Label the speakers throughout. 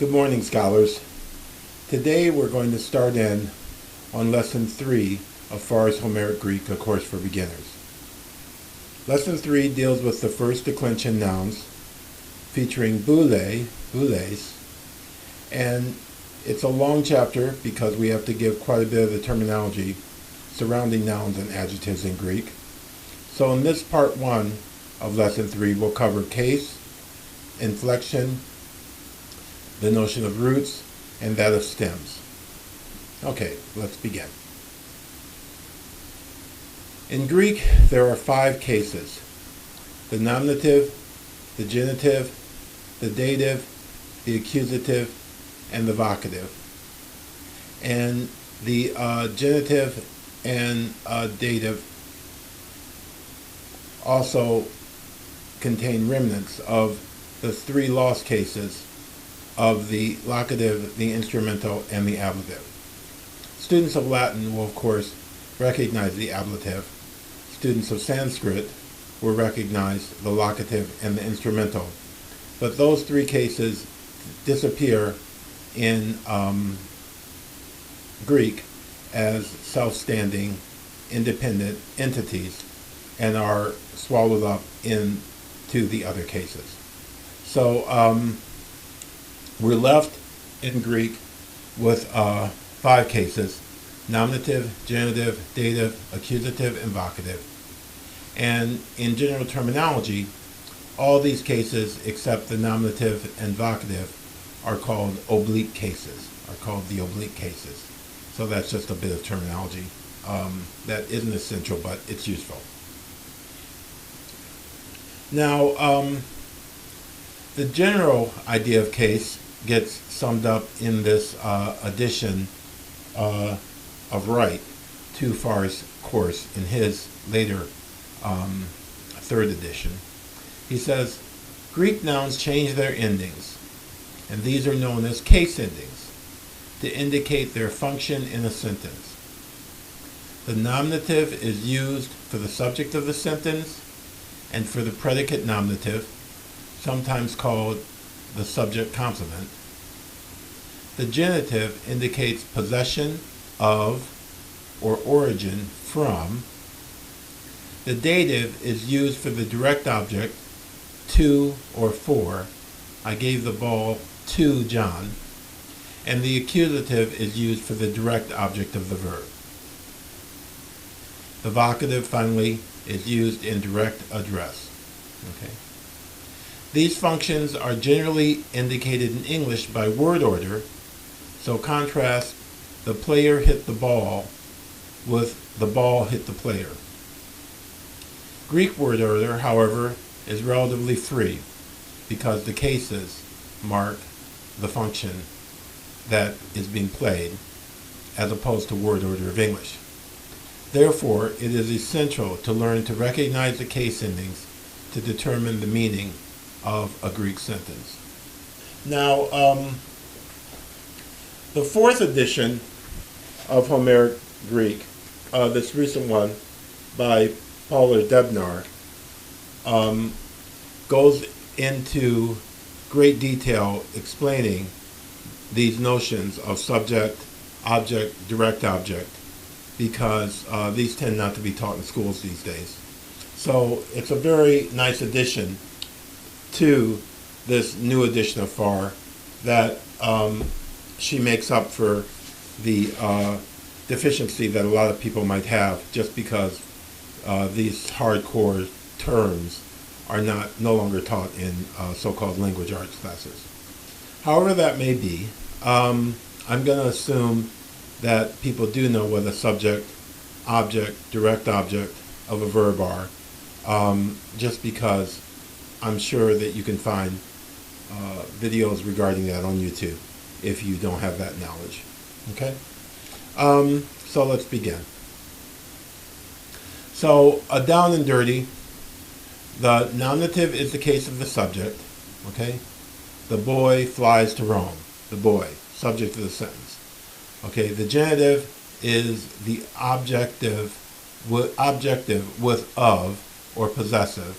Speaker 1: Good morning, scholars. Today we're going to start in on Lesson 3 of Pharr's Homeric Greek, a course for beginners. Lesson 3 deals with the first declension nouns, featuring boules, and it's a long chapter because we have to give quite a bit of the terminology surrounding nouns and adjectives in Greek. So in this part 1 of Lesson 3, we'll cover case, inflection, the notion of roots, and that of stems. Okay, let's begin. In Greek, there are 5 cases: the nominative, the genitive, the dative, the accusative, and the vocative. And the genitive and dative also contain remnants of the 3 lost cases of the locative, the instrumental, and the ablative. Students of Latin will, of course, recognize the ablative. Students of Sanskrit will recognize the locative and the instrumental. But those 3 cases disappear in Greek as self-standing, independent entities and are swallowed up into the other cases. So we're left in Greek with 5 cases: nominative, genitive, dative, accusative, and vocative. And in general terminology, all these cases except the nominative and vocative are called oblique cases, So that's just a bit of terminology that isn't essential, but it's useful. Now, the general idea of case gets summed up in this edition of Wright to Pharr's course in his later 3rd edition. He says, Greek nouns change their endings, and these are known as case endings, to indicate their function in a sentence. The nominative is used for the subject of the sentence and for the predicate nominative, sometimes called the subject complement. The genitive indicates possession of or origin from. The dative is used for the direct object, to or for. I gave the ball to John. And the accusative is used for the direct object of the verb. The vocative, finally, is used in direct address. Okay. These functions are generally indicated in English by word order, so contrast the player hit the ball with the ball hit the player. Greek word order, however, is relatively free because the cases mark the function that is being played as opposed to word order of English. Therefore, it is essential to learn to recognize the case endings to determine the meaning of a Greek sentence. Now, the 4th edition of Homeric Greek, this recent one by Paula Debnar, goes into great detail explaining these notions of subject, object, direct object, because these tend not to be taught in schools these days. So it's a very nice addition to this new edition of Pharr that she makes up for the deficiency that a lot of people might have just because these hardcore terms are no longer taught in so-called language arts classes. However that may be, I'm going to assume that people do know what a subject, object, direct object of a verb are, just because I'm sure that you can find videos regarding that on YouTube if you don't have that knowledge. Okay? So let's begin. So, down and dirty, the nominative is the case of the subject. Okay? The boy flies to Rome. The boy, subject of the sentence. Okay, the genitive is the objective with of or possessive.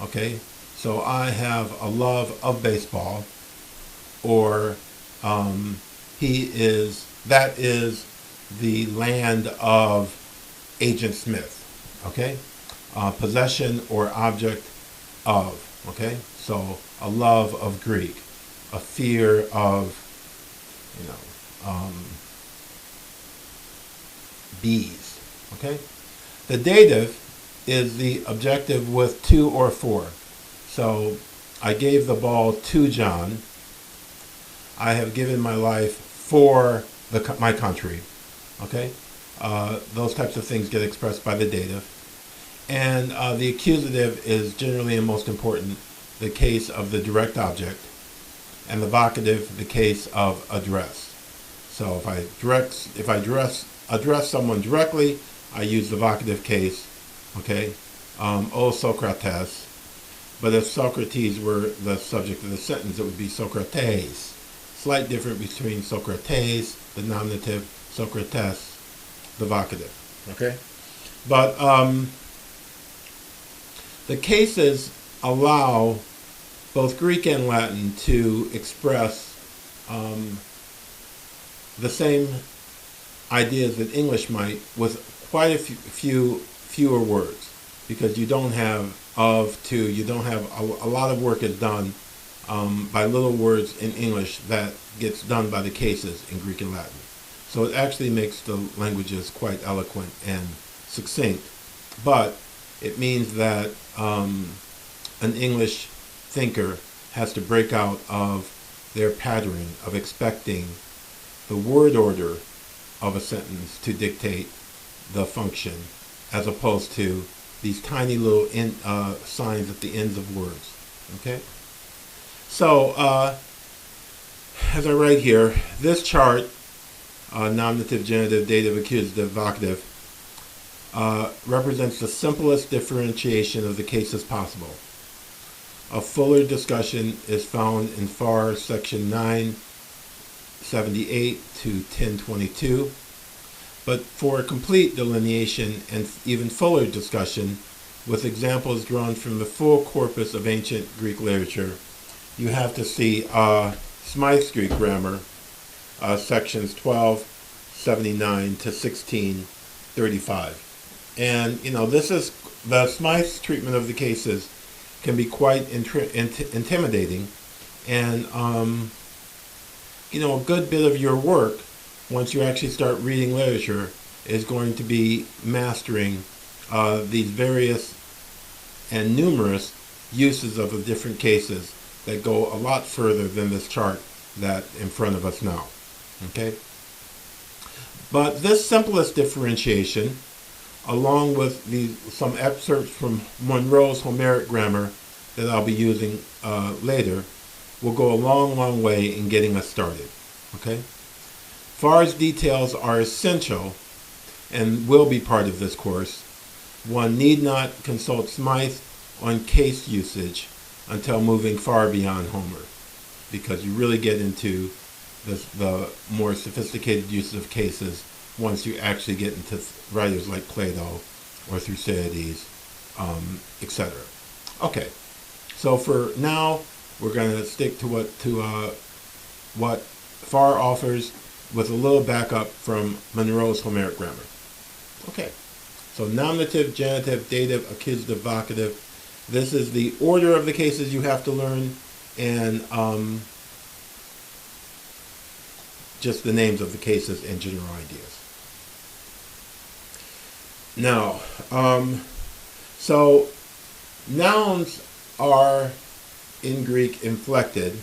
Speaker 1: Okay, so I have a love of baseball, or That is the land of Agent Smyth. Okay, possession or object of. Okay, so a love of Greek, a fear of, bees. Okay, the dative is the objective with to or for. So I gave the ball to John. I have given my life for my country. Okay, those types of things get expressed by the dative. And the accusative is generally and most important the case of the direct object, and the vocative the case of address. So if I address someone directly, I use the vocative case. Okay, O Socrates. But if Socrates were the subject of the sentence, it would be Socrates. Slight difference between Socrates, the nominative, Socrates, the vocative. Okay, but the cases allow both Greek and Latin to express the same ideas that English might with quite a fewer words, because you don't have of, to, you don't have a lot of work is done by little words in English that gets done by the cases in Greek and Latin. So it actually makes the languages quite eloquent and succinct, but it means that an English thinker has to break out of their patterning of expecting the word order of a sentence to dictate the function, as opposed to these tiny little signs at the ends of words. Okay? So, as I write here, this chart, nominative, genitive, dative, accusative, vocative, represents the simplest differentiation of the cases possible. A fuller discussion is found in Pharr section 978 to 1022. But for a complete delineation and even fuller discussion, with examples drawn from the full corpus of ancient Greek literature, you have to see Smyth's Greek grammar, sections 1279 to 1635. And, this is, the Smyth's treatment of the cases can be quite intimidating. And, a good bit of your work, once you actually start reading literature, is going to be mastering these various and numerous uses of the different cases that go a lot further than this chart that in front of us now. Okay? But this simplest differentiation, along with some excerpts from Monroe's Homeric grammar that I'll be using later, will go a long, long way in getting us started. Okay? Pharr's details are essential and will be part of this course. One need not consult Smyth on case usage until moving far beyond Homer, because you really get into the more sophisticated uses of cases once you actually get into writers like Plato or Thucydides, etc. Okay, so for now, we're going to stick to what Pharr offers, with a little backup from Monroe's Homeric grammar. Okay, so nominative, genitive, dative, accusative, vocative. This is the order of the cases you have to learn, and just the names of the cases and general ideas. Now, so nouns are in Greek inflected,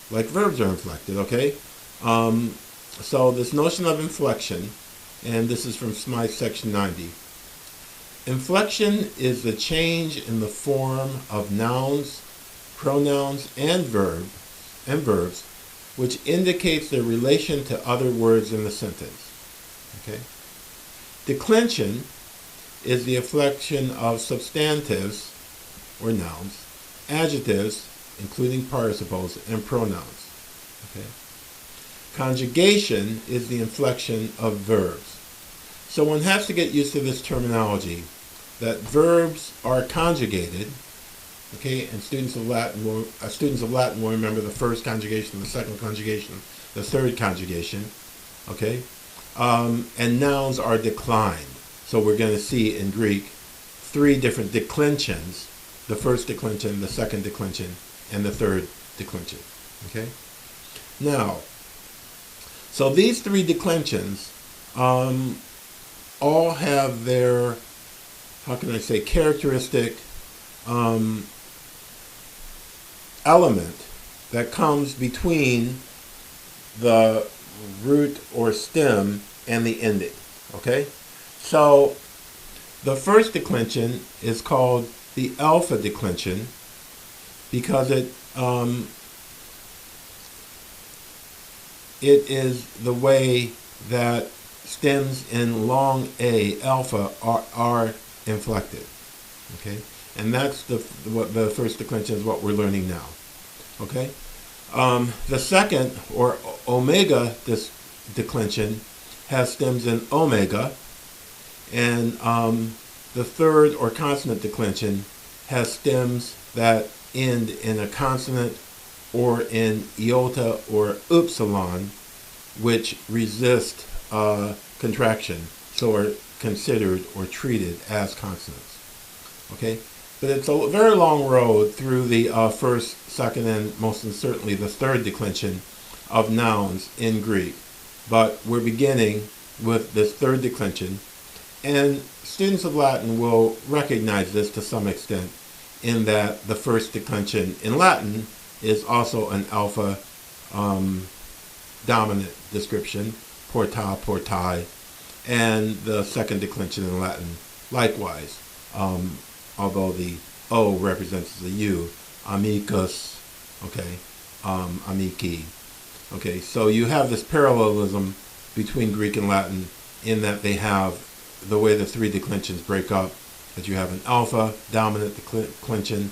Speaker 1: like verbs are inflected, okay? So this notion of inflection, and this is from Smyth section 90. Inflection is the change in the form of nouns, pronouns, and verbs, which indicates their relation to other words in the sentence. Okay? Declension is the inflection of substantives, or nouns, adjectives, including participles, and pronouns. Okay? Conjugation is the inflection of verbs. So one has to get used to this terminology, that verbs are conjugated Okay, and students of Latin will remember the first conjugation, the second conjugation, the third conjugation. Okay, and nouns are declined. So we're going to see in Greek 3 different declensions: the first declension, the second declension, and the third declension. Okay. Now, so these 3 declensions all have their, how can I say, characteristic element that comes between the root or stem and the ending. Okay? So the first declension is called the alpha declension because it is the way that stems in long A, alpha, are inflected. Okay? And that's the first declension is what we're learning now. Okay? The second, or omega declension, has stems in omega. And the third, or consonant declension, has stems that end in a consonant or in iota or upsilon, which resist contraction, so are considered or treated as consonants. Okay? But it's a very long road through the first, second, and most certainly the third declension of nouns in Greek. But we're beginning with this third declension, and students of Latin will recognize this to some extent in that the first declension in Latin is also an alpha dominant description, porta, portae, and the second declension in Latin likewise, although the O represents the U, amicus, okay, amici. Okay, so you have this parallelism between Greek and Latin in that they have the way the 3 declensions break up, that you have an alpha dominant declension,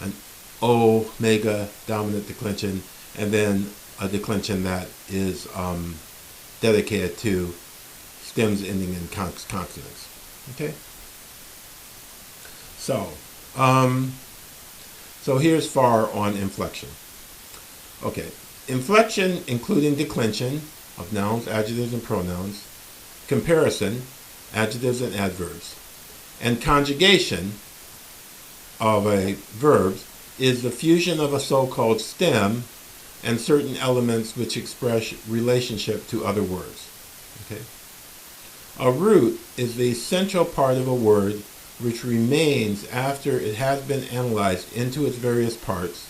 Speaker 1: an omega dominant declension, and then a declension that is dedicated to stems ending in consonants. Okay? So here's Pharr on inflection. Okay, inflection including declension of nouns, adjectives, and pronouns, comparison, adjectives and adverbs, and conjugation of a verb is the fusion of a so-called stem and certain elements which express relationship to other words. Okay. A root is the central part of a word which remains after it has been analyzed into its various parts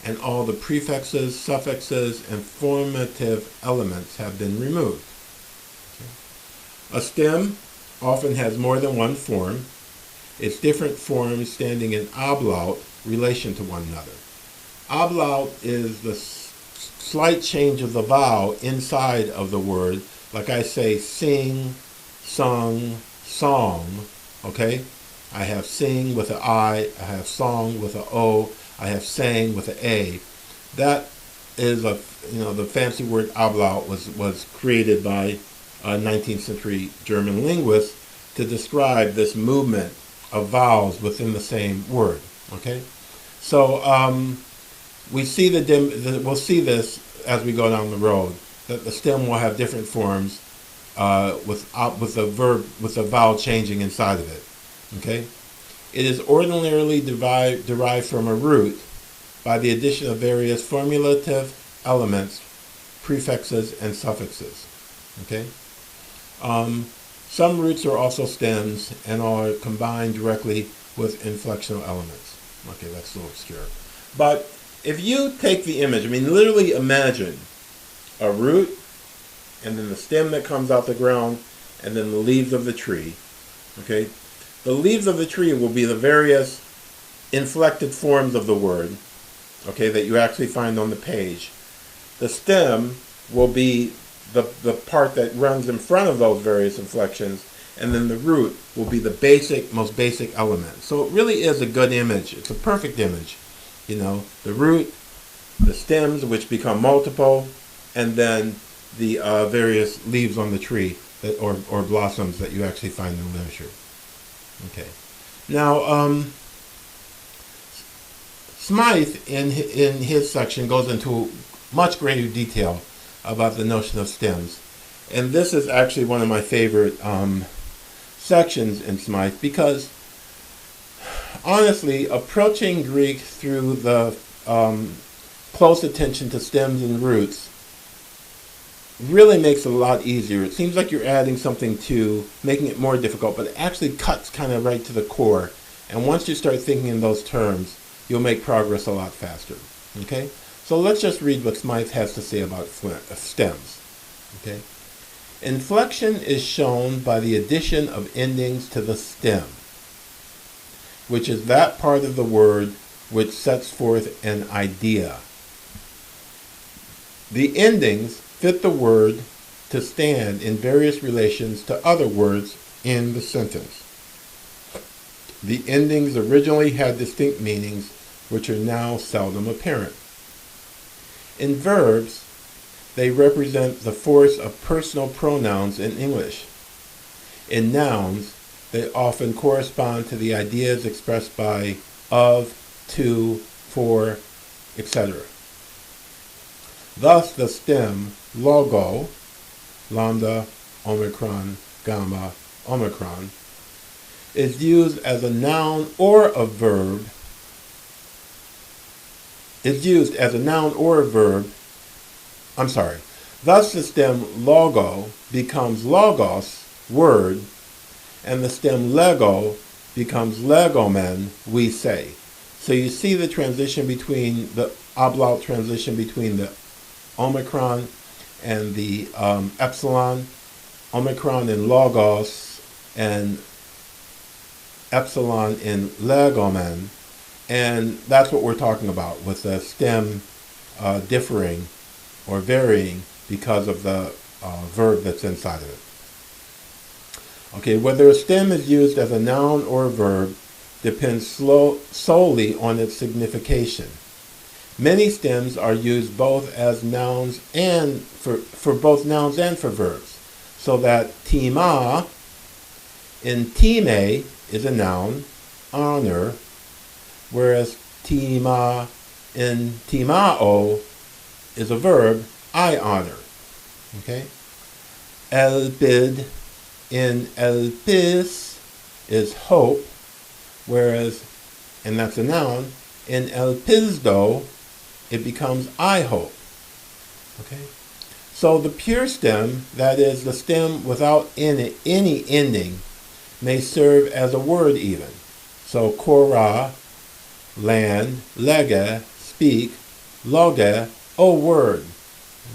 Speaker 1: and all the prefixes, suffixes, and formative elements have been removed. Okay. A stem often has more than one form, its different forms standing in ablaut relation to one another. Ablaut is the slight change of the vowel inside of the word, like I say sing, sung, song, okay? I have sing with an I have song with an O, I have sang with an A. That is the fancy word ablaut was created by a 19th century German linguist to describe this movement of vowels within the same word, okay? So we'll see this as we go down the road, that the stem will have different forms with the vowel changing inside of it. Okay, it is ordinarily derived from a root by the addition of various formulative elements, prefixes, and suffixes. Okay, some roots are also stems and are combined directly with inflectional elements. Okay, that's a little obscure, but if you take the image, literally imagine a root, and then the stem that comes out the ground, and then the leaves of the tree. Okay, the leaves of the tree will be the various inflected forms of the word, okay, that you actually find on the page. The stem will be the part that runs in front of those various inflections, and then the root will be the most basic element. So it really is a good image. It's a perfect image. The root, the stems, which become multiple, and then the various leaves on the tree or blossoms that you actually find in the literature. Okay. Now, Smyth, in his section, goes into much greater detail about the notion of stems. And this is actually one of my favorite sections in Smyth, because honestly, approaching Greek through the close attention to stems and roots really makes it a lot easier. It seems like you're adding something to making it more difficult, but it actually cuts kind of right to the core. And once you start thinking in those terms, you'll make progress a lot faster. Okay? So let's just read what Smyth has to say about stems. Okay? Inflection is shown by the addition of endings to the stem, which is that part of the word which sets forth an idea. The endings fit the word to stand in various relations to other words in the sentence. The endings originally had distinct meanings, which are now seldom apparent. In verbs, they represent the force of personal pronouns in English. In nouns, they often correspond to the ideas expressed by of, to, for, etc. Thus, the stem logo, lambda, omicron, gamma, omicron, is used as a noun or a verb. Thus, the stem logo becomes logos, word, and the stem lego becomes legomen, we say. So you see the transition between the ablaut transition between the omicron and the epsilon, omicron in logos and epsilon in legomen, and that's what we're talking about with the stem differing or varying because of the verb that's inside of it. Okay, whether a stem is used as a noun or a verb depends solely on its signification. Many stems are used both as nouns and for both nouns and for verbs, so that tima in time is a noun, honor, whereas tima in timao is a verb, I honor. Okay? Elpid in elpis is hope, whereas, and that's a noun, in elpizdo it becomes I hope. Okay? So the pure stem, that is the stem without any ending, may serve as a word even. So kora, land, lege, speak, loge, word.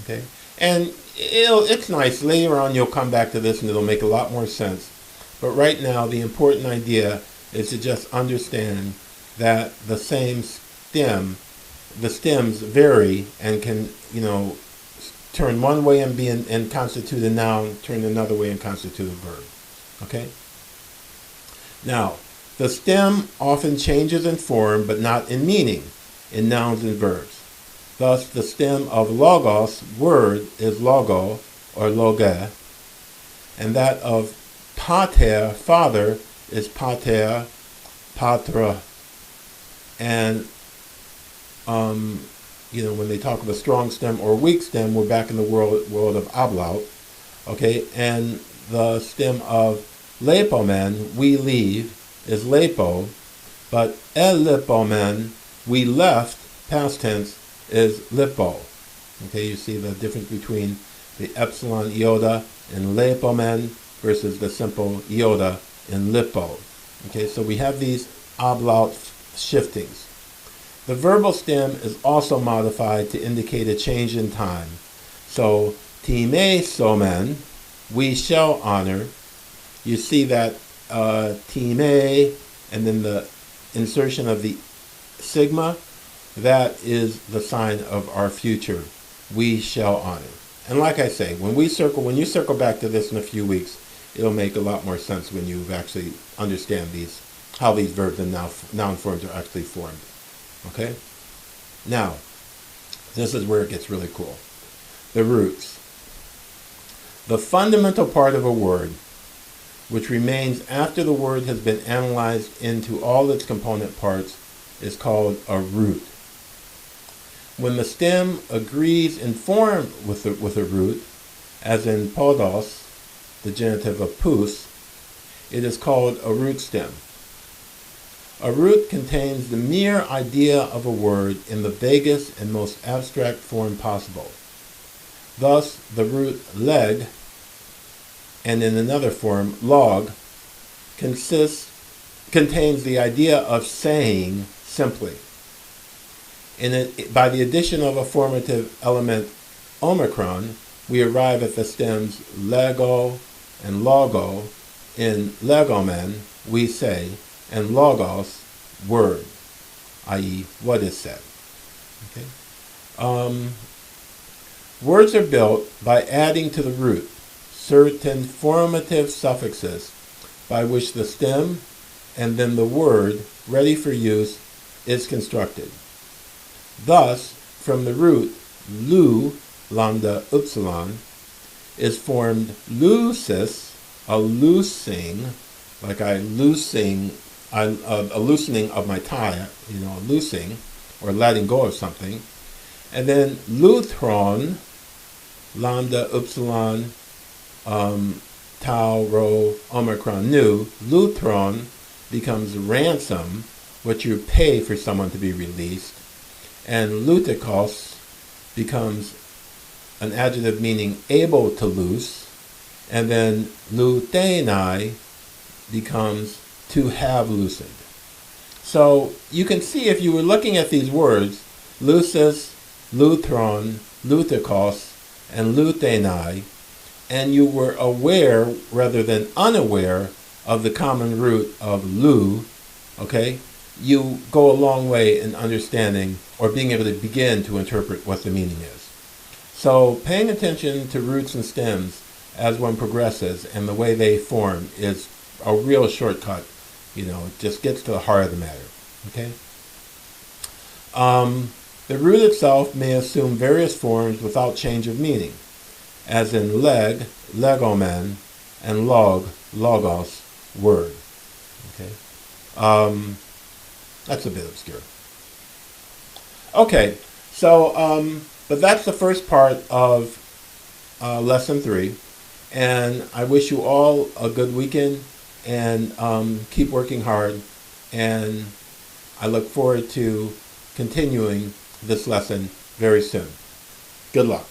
Speaker 1: Okay? And it's nice. Later on you'll come back to this and it'll make a lot more sense. But right now the important idea is to just understand that the same stem, the stems vary and can, turn one way and constitute a noun, turn another way and constitute a verb. Okay? Now, the stem often changes in form but not in meaning in nouns and verbs. Thus, the stem of logos, word, is logo or loge, and that of pater, father, is pater, patra. And when they talk of a strong stem or weak stem, we're back in the world of ablaut. Okay, and the stem of lepomen, we leave, is lepo, but elipomen, we left, past tense, is lipo. Okay, you see the difference between the epsilon iota in lepomen versus the simple iota in lipo. Okay, so we have these ablaut shiftings. The verbal stem is also modified to indicate a change in time. So, time somen, we shall honor. You see that time and then the insertion of the sigma, that is the sign of our future. We shall honor. And like I say, when you circle back to this in a few weeks, it'll make a lot more sense when you actually understand how these verbs and noun forms are actually formed. Okay? Now, this is where it gets really cool. The roots. The fundamental part of a word, which remains after the word has been analyzed into all its component parts, is called a root. When the stem agrees in form with a root, as in podos, the genitive of pous, it is called a root stem. A root contains the mere idea of a word in the vaguest and most abstract form possible. Thus, the root leg, and in another form, log, contains the idea of saying simply. By the addition of a formative element omicron, we arrive at the stems lego and logo. In legomen, we say, and logos, word, i.e., what is said. Okay? Words are built by adding to the root certain formative suffixes by which the stem and then the word ready for use is constructed. Thus, from the root lu, lambda, upsilon, is formed loosis, a loosing, like a loosening of my tie, a loosing, or letting go of something. And then luthron, lambda, upsilon, tau, rho, omicron, nu. Luthron becomes ransom, what you pay for someone to be released. And lutikos becomes an adjective meaning able to loose. And then lutenai becomes to have loosened. So you can see, if you were looking at these words, lucis, luthron, lutikos, and lutenai, and you were aware rather than unaware of the common root of lu, okay, you go a long way in understanding or being able to begin to interpret what the meaning is. So paying attention to roots and stems as one progresses and the way they form is a real shortcut. It just gets to the heart of the matter. Okay. The root itself may assume various forms without change of meaning, as in leg, legomen, and log, logos, word. Okay. That's a bit obscure. Okay, so, but that's the first part of Lesson 3, and I wish you all a good weekend, and keep working hard, and I look forward to continuing this lesson very soon. Good luck.